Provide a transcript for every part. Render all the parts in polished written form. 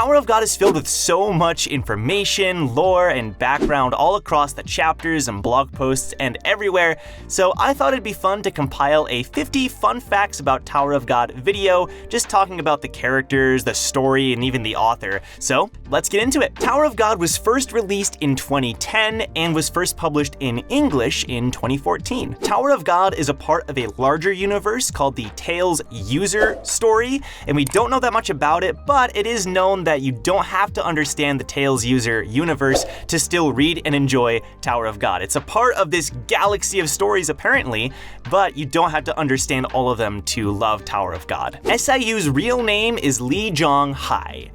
Tower of God is filled with so much information, lore, and background all across the chapters and blog posts and everywhere, so I thought it'd be fun to compile a 50 fun facts about Tower of God video, just talking about the characters, the story, and even the author. So let's get into it. Tower of God was first released in 2010 and was first published in English in 2014. Tower of God is a part of a larger universe called the Tales user story, and we don't know that much about it, but it is known that you don't have to understand the Tales user universe to still read and enjoy Tower of God. It's a part of this galaxy of stories apparently, but you don't have to understand all of them to love Tower of God. SIU's real name is Lee Jong Hai.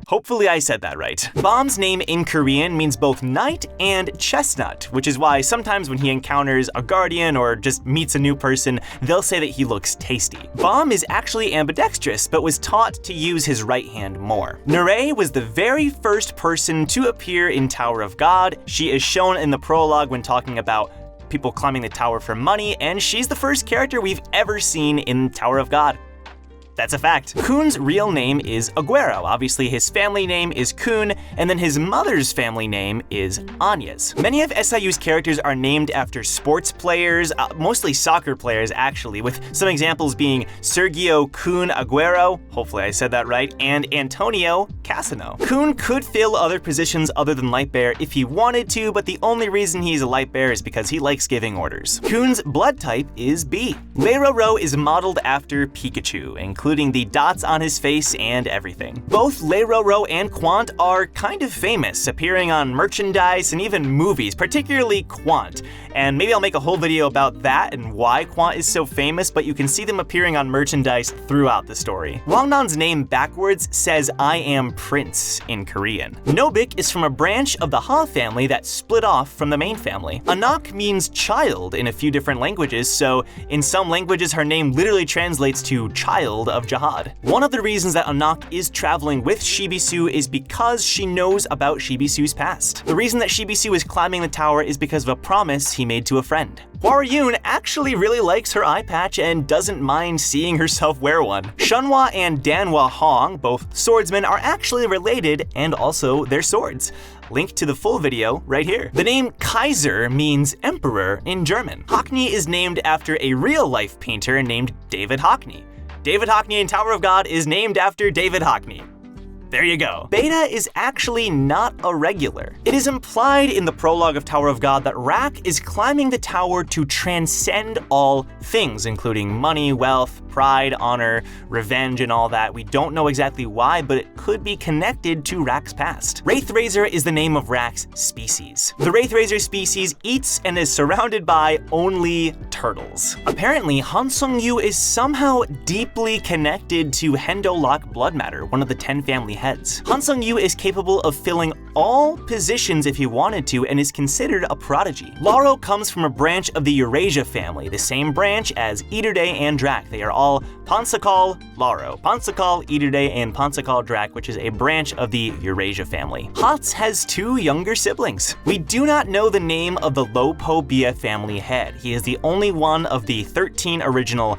Hopefully I said that right. Bom's name in Korean means both knight and chestnut, which is why sometimes when he encounters a guardian or just meets a new person, they'll say that he looks tasty. Bom is actually ambidextrous, but was taught to use his right hand more. Nure was the very first person to appear in Tower of God. She is shown in the prologue when talking about people climbing the tower for money, and she's the first character we've ever seen in Tower of God. That's a fact. Kuhn's real name is Aguero. Obviously, his family name is Kuhn, and then his mother's family name is Anyas. Many of SIU's characters are named after sports players, mostly soccer players actually, with some examples being Sergio Kuhn Aguero, hopefully I said that right, and Antonio Cassino. Kuhn could fill other positions other than light bearer if he wanted to, but the only reason he's a light bearer is because he likes giving orders. Kuhn's blood type is B. Leiroro is modeled after Pikachu, including the dots on his face and everything. Both Leiroro and Quant are kind of famous, appearing on merchandise and even movies, particularly Quant. And maybe I'll make a whole video about that and why Quant is so famous, but you can see them appearing on merchandise throughout the story. Wangdan's name backwards says I am Prince in Korean. Nobik is from a branch of the Ha family that split off from the main family. Anak means child in a few different languages, so in some languages her name literally translates to child of Zahard. One of the reasons that Anak is traveling with Shibisu is because she knows about Shibisu's past. The reason that Shibisu is climbing the tower is because of a promise he made to a friend. Hwaryun actually really likes her eye patch and doesn't mind seeing herself wear one. Shunhwa and Danhwa Hong, both swordsmen, are actually related and also their swords. Link to the full video right here. The name Kaiser means emperor in German. Hockney is named after a real-life painter named David Hockney. David Hockney in Tower of God is named after David Hockney. There you go. Beta is actually not a regular. It is implied in the prologue of Tower of God that Rak is climbing the tower to transcend all things, including money, wealth, pride, honor, revenge, and all that. We don't know exactly why, but it could be connected to Rak's past. Wraithrazor is the name of Rak's species. The Wraithrazor species eats and is surrounded by only turtles. Apparently, Han Sung-yu is somehow deeply connected to Hendolok blood matter, one of the 10 family heads. Han Sung-yu is capable of filling all positions if he wanted to and is considered a prodigy. Laro comes from a branch of the Eurasia family, the same branch as Iderde and Drak. They are all Pansakal Laro. Pansakal, Iderde, and Pansakal Drak, which is a branch of the Eurasia family. Hats has 2 younger siblings. We do not know the name of the Lopo-Bia family head. He is the only one of the 13 original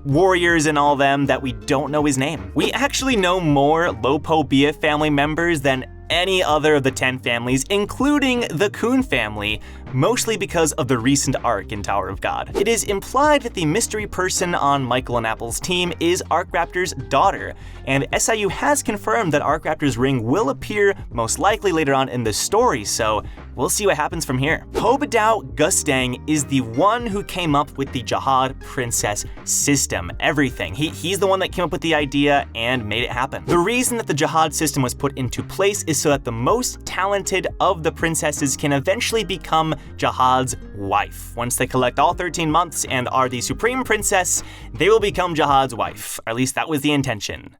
warriors and all them that we don't know his name. We actually know more Lopo-Bia family members than any other of the 10 families, including the Kuhn family, mostly because of the recent arc in Tower of God. It is implied that the mystery person on Michael and Apple's team is Arcraptor's daughter, and SIU has confirmed that Arcraptor's ring will appear most likely later on in the story, so we'll see what happens from here. Hobadao Gustang is the one who came up with the Zahard princess system, everything. He's the one that came up with the idea and made it happen. The reason that the Zahard system was put into place is so that the most talented of the princesses can eventually become Zahard's wife. Once they collect all 13 months and are the supreme princess, they will become Zahard's wife. Or at least that was the intention.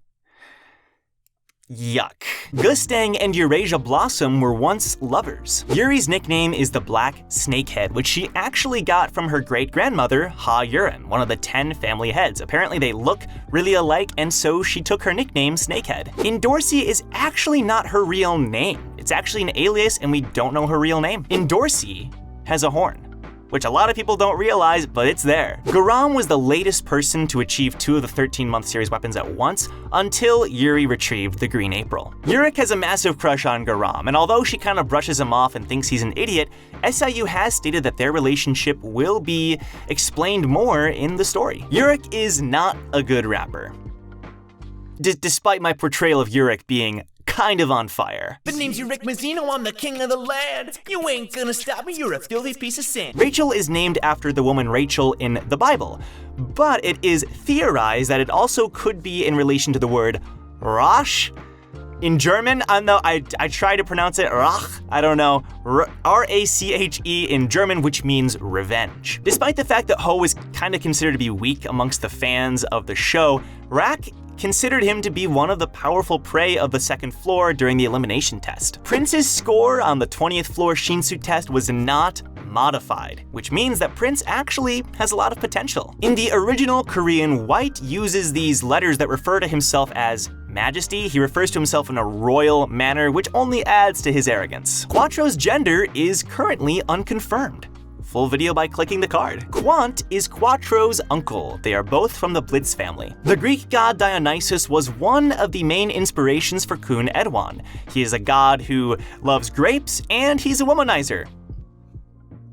Yuck. Gustang and Eurasia Blossom were once lovers. Yuri's nickname is the Black Snakehead, which she actually got from her great-grandmother, Ha Yurin, one of the 10 family heads. Apparently they look really alike, and so she took her nickname Snakehead. Indorsi is actually not her real name. It's actually an alias, and we don't know her real name. Indorsi has a horn. which a lot of people don't realize, but it's there. Garam was the latest person to achieve 2 of the 13-month series weapons at once, until Yuri retrieved the Green April. Urek has a massive crush on Garam, and although she kind of brushes him off and thinks he's an idiot, SIU has stated that their relationship will be explained more in the story. Urek is not a good rapper, despite my portrayal of Urek being kind of on fire. The name's Urek Mazzino, I'm the king of the land. You ain't gonna stop me, you're a filthy piece of sin. Rachel is named after the woman Rachel in the Bible, but it is theorized that it also could be in relation to the word Rache. In German, I try to pronounce it Rach, I don't know, R-A-C-H-E in German, which means revenge. Despite the fact that Ho is kind of considered to be weak amongst the fans of the show, Rak considered him to be one of the powerful prey of the second floor during the elimination test. Prince's score on the 20th floor Shinsu test was not modified, which means that Prince actually has a lot of potential. In the original Korean, White uses these letters that refer to himself as Majesty. He refers to himself in a royal manner, which only adds to his arrogance. Quattro's gender is currently unconfirmed. Full video by clicking the card. Quant is Quattro's uncle. They are both from the Blitz family. The Greek god Dionysus was one of the main inspirations for Kun Edwan. He is a god who loves grapes, and he's a womanizer,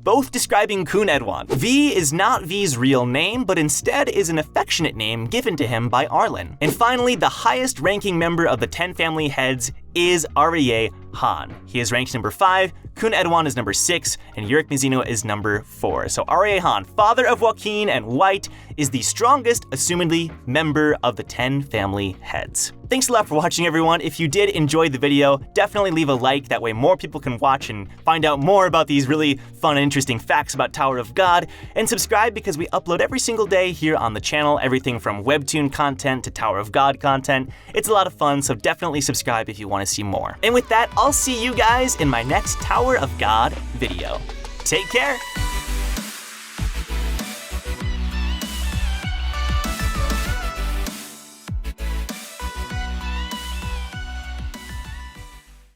both describing Kun Edwan. V is not V's real name, but instead is an affectionate name given to him by Arlen. And finally, the highest ranking member of the 10 family heads is Arye Han. He is ranked number 5, Kun Edwan is number 6, and Urek Mazzino is number 4. So Arye Han, father of Joaquin and White, is the strongest, assumedly, member of the 10 family heads. Thanks a lot for watching, everyone. If you did enjoy the video, definitely leave a like, that way more people can watch and find out more about these really fun and interesting facts about Tower of God, and subscribe because we upload every single day here on the channel, everything from webtoon content to Tower of God content. It's a lot of fun, so definitely subscribe if you want to see more. And with that, I'll see you guys in my next Tower of God video. Take care!